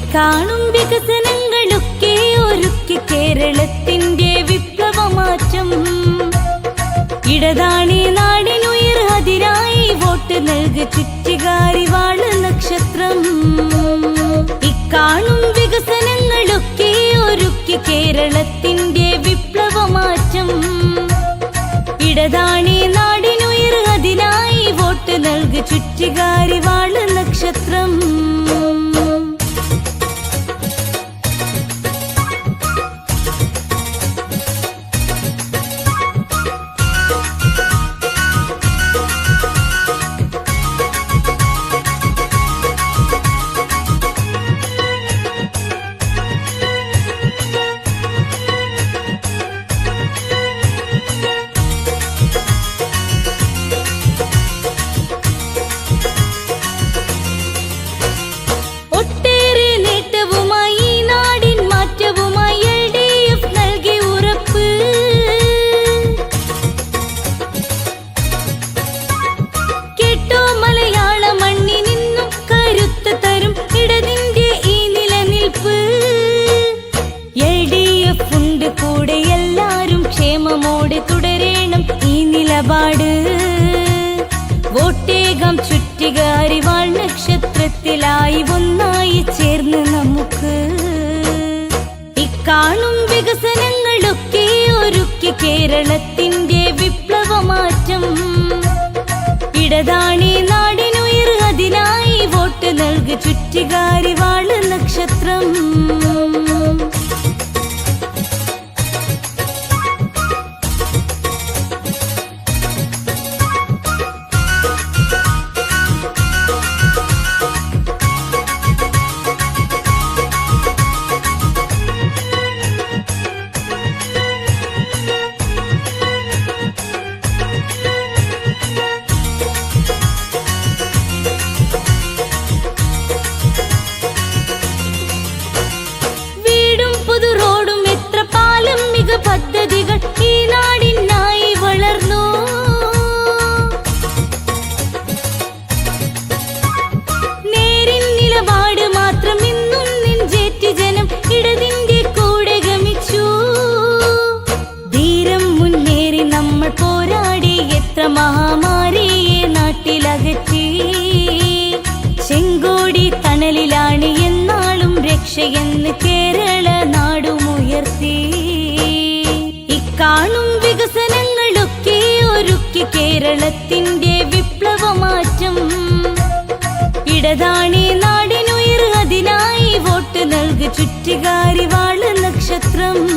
ഇക്കാണും വികസനങ്ങളൊക്കെ ഒരുക്കി കേരളത്തിന്റെ വിപ്ലവമാറ്റം. ഇടതാണി നാടിനുയർ അതിരായി വോട്ട് നൽകി ചുറ്റികാരി വാള് നക്ഷത്രം. ഇക്കാണും വികസനങ്ങളൊക്കെ ഒരുക്കി കേരളത്തിന്റെ വിപ്ലവമാറ്റം. ഇടതാണി നാടിനുയർ അതിനായി വോട്ട് നൽകി ചുറ്റികാരി വാള് നക്ഷത്രം. തുടരണം ഈ നിലപാട്. വോട്ടേകം ചുറ്റികാരി വാൾ നക്ഷത്രത്തിലായി ഒന്നായി ചേർന്ന് നമുക്ക്. ഇക്കാണും വികസനങ്ങളൊക്കെ ഒരുക്കി കേരളത്തിന്റെ വിപ്ലവമാറ്റം. ഇടതാണി നാടിനുയർ അതിനായി വോട്ട് നൽകി ചുറ്റികാരി വാള് നക്ഷത്രം. പദ്ധതികൾ ഈ നാടിനായി വളർന്നു. നേരിൻ നിലപാട് മാത്രം ഇന്നും നെഞ്ചേറ്റി ജനം ഇടതിന്റെ കൂടെ ഗമിച്ചു. ധീരം മുന്നേറി നമ്മൾ പോരാടി എത്ര മഹാമാരിയെ നാട്ടിലകറ്റി. ചെങ്കോടി തണലിലാണ് എന്നാളും രക്ഷയെന്ന് കേരള നാടുമുയർത്തി. കാണും വികസനങ്ങളൊക്കെ ഒരുക്കി കേരളത്തിന്റെ വിപ്ലവമാറ്റം. ഇടതാണി നാടിനുയർ അതിനായി വോട്ട് നൽകി ചുറ്റികാരി വാള് നക്ഷത്രം.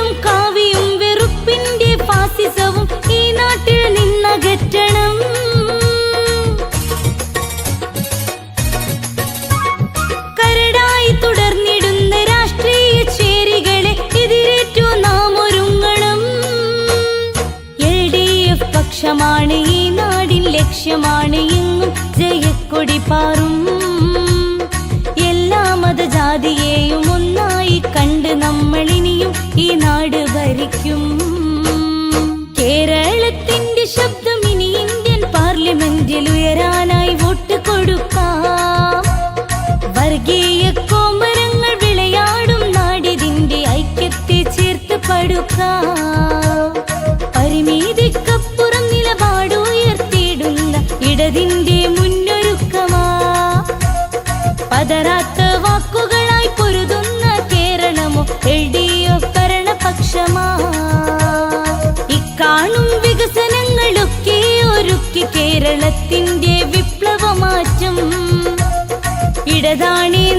ും കാവ്യവും വെറുപ്പിന്റെ ഫാസിസവും ഈ നാട്ടിൽ നിന്നകറ്റണം. കരടായി തുടർന്നിടുന്ന രാഷ്ട്രീയ ചേരികളെ എതിരേറ്റു നാം ഒരുങ്ങണം. LDF പക്ഷമാണ് ഈ നാടിൻ ലക്ഷ്യമാണ് എങ്ങും ജയക്കൊടി പാറും. എല്ലാ മതജാതിയെയും ഒന്നായി കണ്ട് നമ്മളിനിയും ഈ നാട് ഭരിക്കും. കേരളത്തിന്റെ ശബ്ദം ഇനി ഇന്ത്യൻ പാർലമെന്റിൽ ഉയരാനായി വോട്ട് കൊടുക്കാം. വർഗീയ കോമരങ്ങൾ വിളയാടും നാടിതിന്റെ ഐക്യത്തെ ചേർത്ത് പടുക്കാം. പരിമിതിക്കപ്പുറം നിലപാട് ഉയർത്തിയിടുന്ന ഇടതിന്റെ മുന്നൊരുക്കമാ. പതരാത്ത വാക്കുകളായി പൊരുതുന്ന കേരളമോ LDF ഭരണപക്ഷമാ. ഇക്കാണും വികസനങ്ങളൊക്കെ ഒരുക്കി കേരളത്തിന്റെ വിപ്ലവമാറ്റം. ഇടതാണി